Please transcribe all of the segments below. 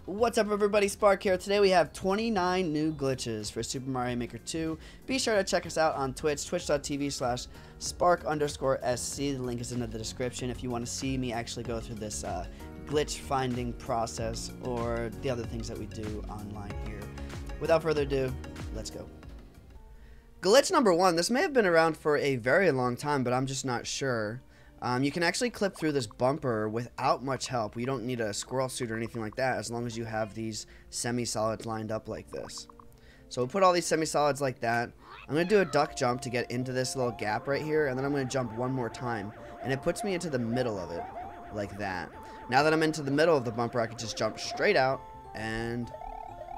What's up everybody, Spark here. Today we have 29 new glitches for Super Mario Maker 2. Be sure to check us out on Twitch, twitch.tv/spark_sc. The link is in the description if you want to see me actually go through this glitch finding process or the other things that we do online here. Without further ado, let's go. Glitch number 1. This may have been around for a very long time, but I'm just not sure. You can actually clip through this bumper without much help. You don't need a squirrel suit or anything like that as long as you have these semi-solids lined up like this. So we'll put all these semi-solids like that. I'm going to do a duck jump to get into this little gap right here, and then I'm going to jump one more time. And it puts me into the middle of it, like that. Now that I'm into the middle of the bumper, I can just jump straight out and,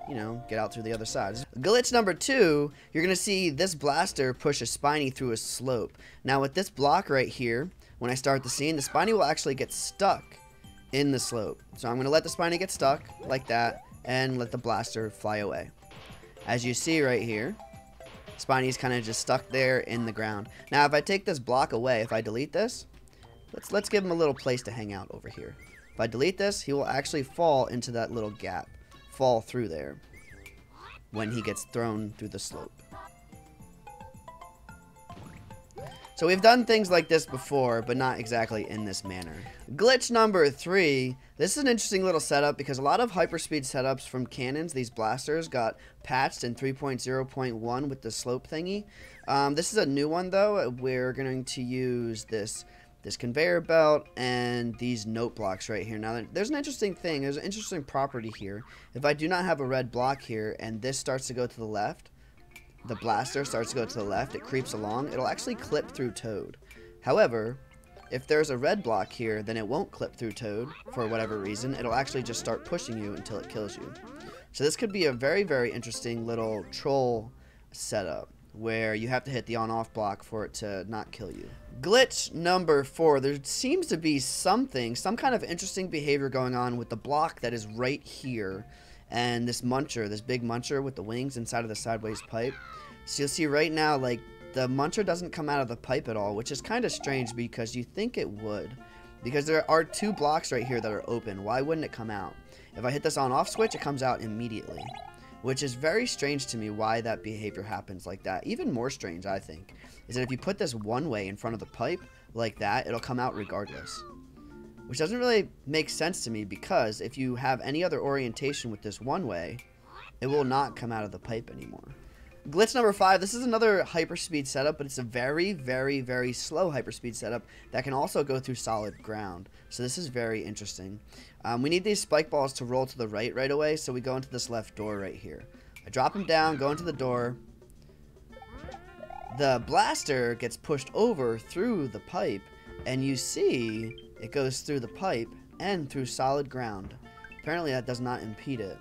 you know, get out through the other side. Glitch number 2, you're going to see this blaster push a Spiny through a slope. Now with this block right here, when I start the scene, the Spiny will actually get stuck in the slope. So I'm going to let the Spiny get stuck like that and let the blaster fly away. As you see right here, Spiny's kind of just stuck there in the ground. Now if I take this block away, if I delete this, let's give him a little place to hang out over here. If I delete this, he will actually fall into that little gap, fall through there when he gets thrown through the slope. So we've done things like this before, but not exactly in this manner. Glitch number 3. This is an interesting little setup because a lot of hyperspeed setups from cannons, these blasters, got patched in 3.0.1 with the slope thingy. This is a new one though. We're going to use this conveyor belt and these note blocks right here. Now there's an interesting thing. There's an interesting property here. If I do not have a red block here and this starts to go to the left, the blaster starts to go to the left, it creeps along, it'll actually clip through Toad. However, if there's a red block here, then it won't clip through Toad for whatever reason. It'll actually just start pushing you until it kills you. So this could be a very, very interesting little troll setup where you have to hit the on-off block for it to not kill you. Glitch number 4. There seems to be some kind of interesting behavior going on with the block that is right here and this Muncher, this big Muncher with the wings inside of the sideways pipe. So you'll see right now, like, the Muncher doesn't come out of the pipe at all, which is kind of strange because you think it would. Because there are 2 blocks right here that are open. Why wouldn't it come out? If I hit this on-off switch, it comes out immediately. Which is very strange to me why that behavior happens like that. Even more strange, I think, is that if you put this one way in front of the pipe, like that, it'll come out regardless. Which doesn't really make sense to me because if you have any other orientation with this one way, it will not come out of the pipe anymore. Glitch number 5, this is another hyperspeed setup, but it's a very, very, very slow hyperspeed setup that can also go through solid ground. So this is very interesting. We need these spike balls to roll to the right away, so we go into this left door right here. I drop them down, go into the door. The blaster gets pushed over through the pipe, and you see it goes through the pipe and through solid ground. Apparently that does not impede it.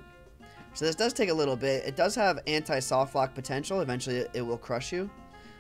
So this does take a little bit. It does have anti-soft lock potential. Eventually it will crush you.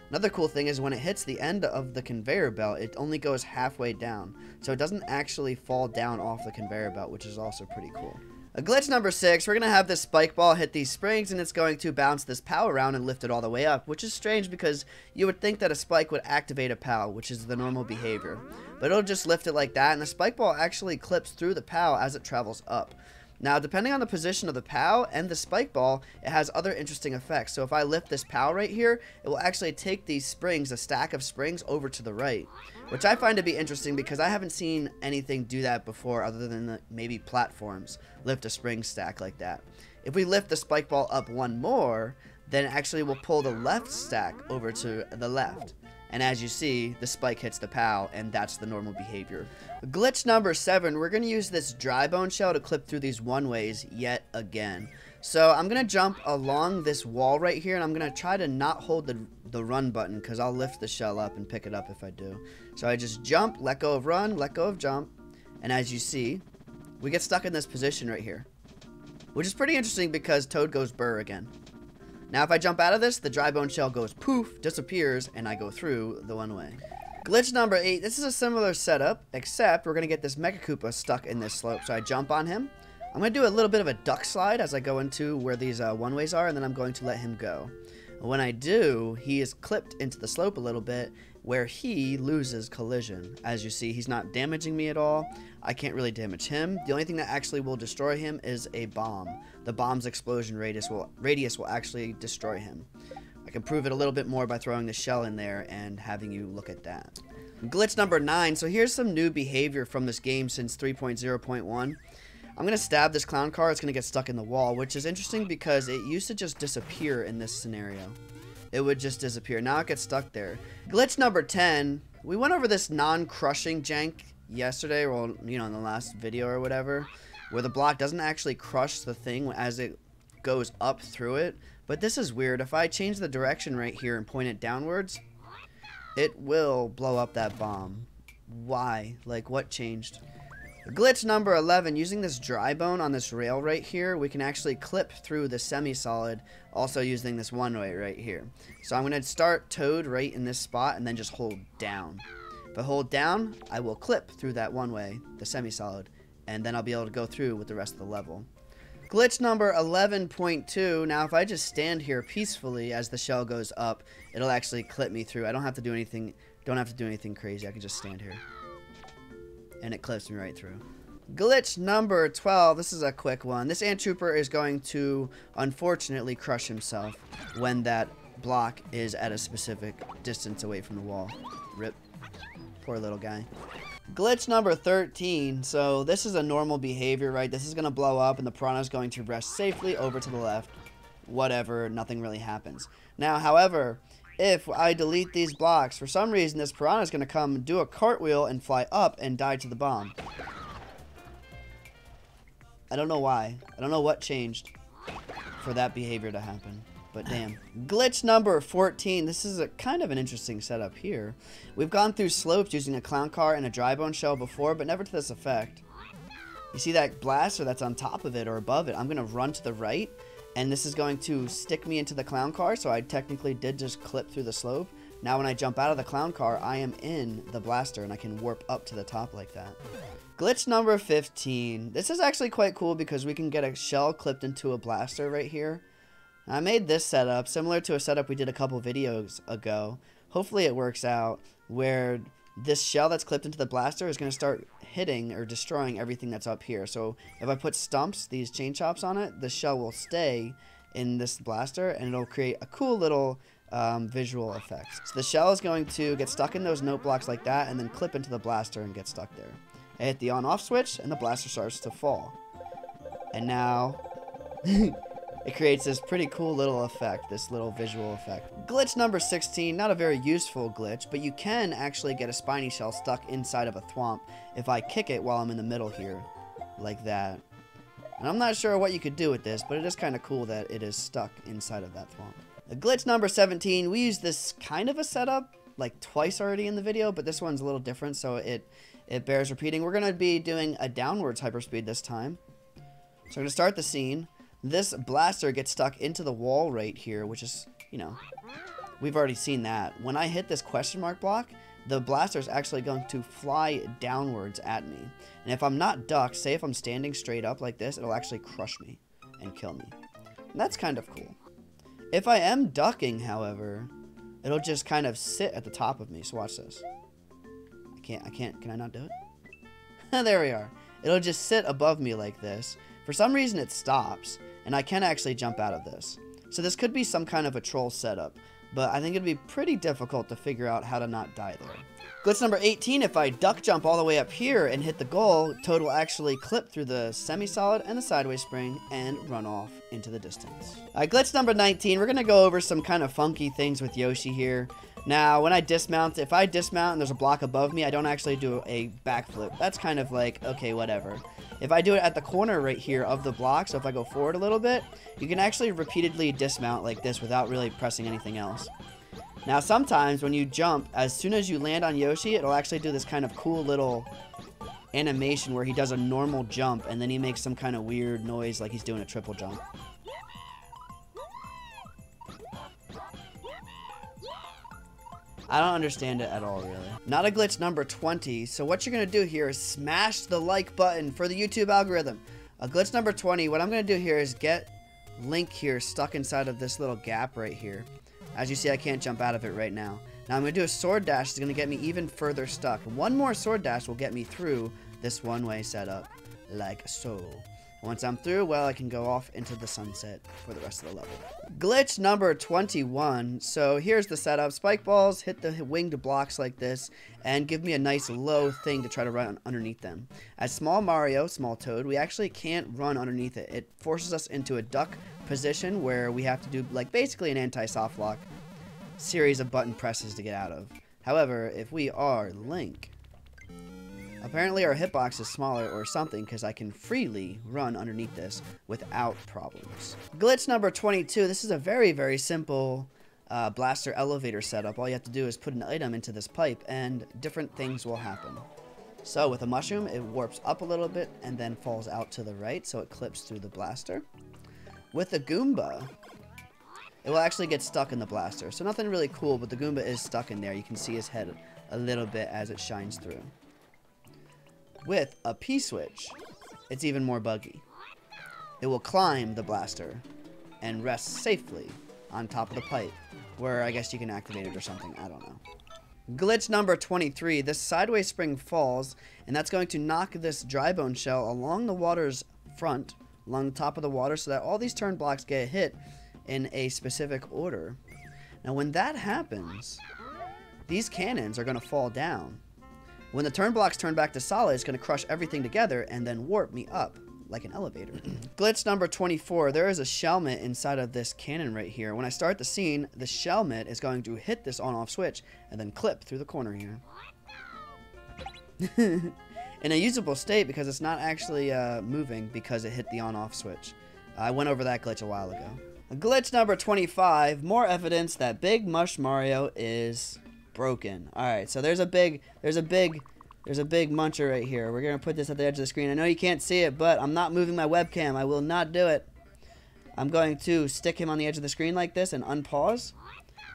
Another cool thing is when it hits the end of the conveyor belt, it only goes halfway down. So it doesn't actually fall down off the conveyor belt, which is also pretty cool. Glitch number 6, we're going to have this spike ball hit these springs and it's going to bounce this POW around and lift it all the way up, which is strange because you would think that a spike would activate a POW, which is the normal behavior. But it'll just lift it like that, and the spike ball actually clips through the POW as it travels up. Now, depending on the position of the POW and the spike ball, it has other interesting effects. So if I lift this POW right here, it will actually take these springs, a stack of springs, over to the right. Which I find to be interesting because I haven't seen anything do that before other than maybe platforms lift a spring stack like that. If we lift the spike ball up one more, then actually we'll pull the left stack over to the left. And as you see, the spike hits the POW, and that's the normal behavior. Glitch number 7, we're going to use this dry bone shell to clip through these one-ways yet again. So I'm going to jump along this wall right here, and I'm going to try to not hold the run button, because I'll lift the shell up and pick it up if I do. So I just jump, let go of run, let go of jump, and as you see, we get stuck in this position right here. Which is pretty interesting because Toad goes burr again. Now if I jump out of this, the dry bone shell goes poof, disappears, and I go through the one way. Glitch number 8, this is a similar setup, except we're going to get this Mecha Koopa stuck in this slope. So I jump on him. I'm going to do a little bit of a duck slide as I go into where these one-ways are, and then I'm going to let him go. When I do, he is clipped into the slope a little bit, where he loses collision. As you see, he's not damaging me at all. I can't really damage him. The only thing that actually will destroy him is a bomb. The bomb's explosion radius will actually destroy him. I can prove it a little bit more by throwing the shell in there and having you look at that. Glitch number 9. So here's some new behavior from this game since 3.0.1. I'm going to stab this clown car. It's going to get stuck in the wall, which is interesting because it used to just disappear in this scenario. It would just disappear. Now it gets stuck there. Glitch number 10. We went over this non-crushing jank yesterday, or, you know, in the last video or whatever, where the block doesn't actually crush the thing as it goes up through it. But this is weird. If I change the direction right here and point it downwards, it will blow up that bomb. Why? Like, what changed? Glitch number 11, using this dry bone on this rail right here, we can actually clip through the semi-solid, also using this one way right here. So I'm going to start Toad right in this spot and then just hold down. If I hold down, I will clip through that one way, the semi-solid, and then I'll be able to go through with the rest of the level. Glitch number 11.2, now if I just stand here peacefully as the shell goes up, it'll actually clip me through. I don't have to do anything crazy. I can just stand here. And it clips me right through. Glitch number 12. This is a quick one. This ant trooper is going to, unfortunately, crush himself when that block is at a specific distance away from the wall. Rip. Poor little guy. Glitch number 13. So this is a normal behavior, right? This is going to blow up and the piranha is going to rest safely over to the left. Whatever. Nothing really happens. Now, however, if I delete these blocks, for some reason this piranha is going to come, do a cartwheel, and fly up and die to the bomb. I don't know why. I don't know what changed for that behavior to happen. But damn. Glitch number 14. This is a kind of an interesting setup here. We've gone through slopes using a clown car and a dry bone shell before, but never to this effect. You see that blaster that's on top of it or above it? I'm going to run to the right. And this is going to stick me into the clown car, so I technically did just clip through the slope. Now when I jump out of the clown car, I am in the blaster, and I can warp up to the top like that. Glitch number 15. This is actually quite cool because we can get a shell clipped into a blaster right here. I made this setup similar to a setup we did a couple videos ago. Hopefully it works out, where this shell that's clipped into the blaster is going to start hitting or destroying everything that's up here. So if I put stumps, these chain chops on it, the shell will stay in this blaster and it'll create a cool little visual effect. So the shell is going to get stuck in those note blocks like that and then clip into the blaster and get stuck there. I hit the on-off switch and the blaster starts to fall. And now it creates this pretty cool little effect, this little visual effect. Glitch number 16, not a very useful glitch, but you can actually get a Spiny shell stuck inside of a Thwomp if I kick it while I'm in the middle here, like that. And I'm not sure what you could do with this, but it is kind of cool that it is stuck inside of that Thwomp. Glitch number 17, we used this kind of a setup like twice already in the video, but this one's a little different, so it bears repeating. We're going to be doing a downwards hyperspeed this time. So I'm going to start the scene. This blaster gets stuck into the wall right here, which is, you know, we've already seen that. When I hit this question mark block, the blaster is actually going to fly downwards at me. And if I'm not ducked, say if I'm standing straight up like this, it'll actually crush me and kill me. And that's kind of cool. If I am ducking, however, it'll just kind of sit at the top of me. So watch this. Can I not do it? There we are. It'll just sit above me like this. For some reason it stops, and I can actually jump out of this. So this could be some kind of a troll setup, but I think it'd be pretty difficult to figure out how to not die there. Glitch number 18, if I duck jump all the way up here and hit the goal, Toad will actually clip through the semi-solid and the sideways spring and run off into the distance. Glitch number 19, we're going to go over some kind of funky things with Yoshi here. Now, when I dismount, if I dismount and there's a block above me, I don't actually do a backflip. That's kind of like, okay, whatever. If I do it at the corner right here of the block, so if I go forward a little bit, you can actually repeatedly dismount like this without really pressing anything else. Now, sometimes when you jump, as soon as you land on Yoshi, it'll actually do this kind of cool little animation where he does a normal jump and then he makes some kind of weird noise like he's doing a triple jump. I don't understand it at all, really. Not a glitch number 20. So what you're going to do here is smash the like button for the YouTube algorithm. A glitch number 20, what I'm going to do here is get Link here stuck inside of this little gap right here. As you see, I can't jump out of it right now. Now I'm going to do a sword dash. It's going to get me even further stuck. One more sword dash will get me through this one-way setup, like so. Once I'm through, well, I can go off into the sunset for the rest of the level. Glitch number 21. So here's the setup. Spike balls hit the winged blocks like this and give me a nice low thing to try to run underneath them. As Small Mario, Small Toad, we actually can't run underneath it. It forces us into a duck position where we have to do like basically an anti-soft lock series of button presses to get out of. However, if we are Link, apparently our hitbox is smaller or something because I can freely run underneath this without problems. Glitch number 22. This is a very, very simple blaster elevator setup. All you have to do is put an item into this pipe and different things will happen. So with a mushroom, it warps up a little bit and then falls out to the right so it clips through the blaster. With a Goomba, it will actually get stuck in the blaster. So nothing really cool, but the Goomba is stuck in there. You can see his head a little bit as it shines through. With a P-switch, it's even more buggy. It will climb the blaster and rest safely on top of the pipe, where I guess you can activate it or something, I don't know. Glitch number 23, this sideways spring falls, and that's going to knock this dry bone shell along the water's front, along the top of the water, so that all these turn blocks get hit in a specific order. Now when that happens, these cannons are going to fall down. When the turn blocks turn back to solid, it's going to crush everything together and then warp me up like an elevator. Glitch number 24. There is a shellmet inside of this cannon right here. When I start the scene, the shellmet is going to hit this on-off switch and then clip through the corner here. In a usable state because it's not actually moving because it hit the on-off switch. I went over that glitch a while ago. Glitch number 25. More evidence that Big Mush Mario is broken. Alright, so there's a big Muncher right here. We're gonna put this at the edge of the screen. I know you can't see it, but I'm not moving my webcam. I will not do it. I'm going to stick him on the edge of the screen like this and unpause,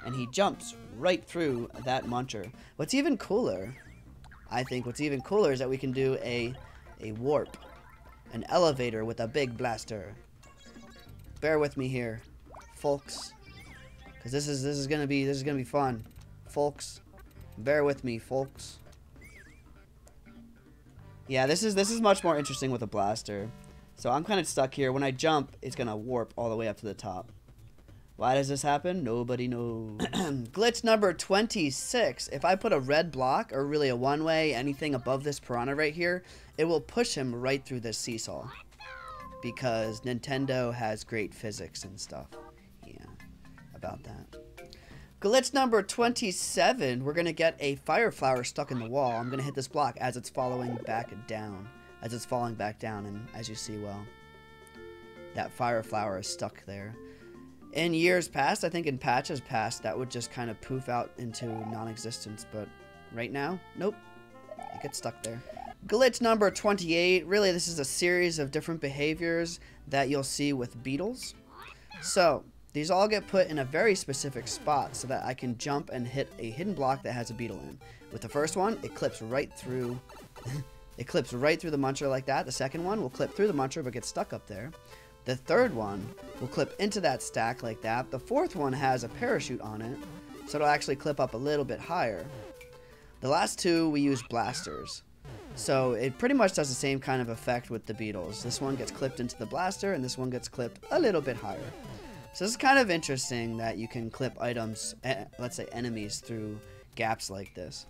and he jumps right through that Muncher. What's even cooler, I think what's even cooler is that we can do a warp, an elevator with a big blaster. Bear with me here, folks, because this is gonna be fun. Folks, bear with me, folks. Yeah, this is much more interesting with a blaster. So I'm kind of stuck here. When I jump, it's gonna warp all the way up to the top. Why does this happen? Nobody knows. Glitch number 26. If I put a red block, or really a one-way, anything above this piranha right here, it will push him right through this seesaw. Because Nintendo has great physics and stuff. Yeah, about that. Glitch number 27, we're going to get a fire flower stuck in the wall. I'm going to hit this block as it's falling back down. And as you see, well, that fire flower is stuck there. In years past, I think in patches past, that would just kind of poof out into non-existence. But right now, nope, it gets stuck there. Glitch number 28, really this is a series of different behaviors that you'll see with beetles. So, these all get put in a very specific spot so that I can jump and hit a hidden block that has a beetle in. With the first one, it clips right through it clips right through the Muncher like that. The second one will clip through the Muncher but get stuck up there. The third one will clip into that stack like that. The fourth one has a parachute on it, so it'll actually clip up a little bit higher. The last two, we use blasters. So it pretty much does the same kind of effect with the beetles. This one gets clipped into the blaster, and this one gets clipped a little bit higher. So this is kind of interesting that you can clip items, let's say enemies, through gaps like this.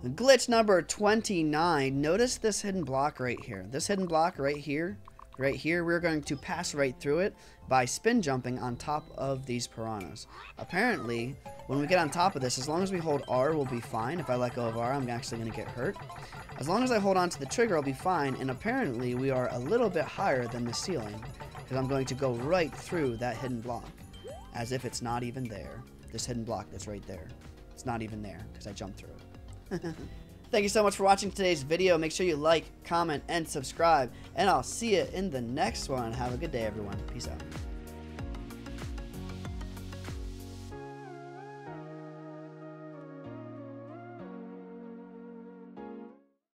Glitch number 29. Notice this hidden block right here. This hidden block right here, we're going to pass right through it by spin jumping on top of these piranhas. Apparently, when we get on top of this, as long as we hold R, we'll be fine. If I let go of R, I'm actually going to get hurt. As long as I hold on to the trigger, I'll be fine, and apparently we are a little bit higher than the ceiling, because I'm going to go right through that hidden block, as if it's not even there. This hidden block that's right there. It's not even there, because I jumped through it. Thank you so much for watching today's video. Make sure you like, comment, and subscribe, and I'll see you in the next one. Have a good day, everyone. Peace out.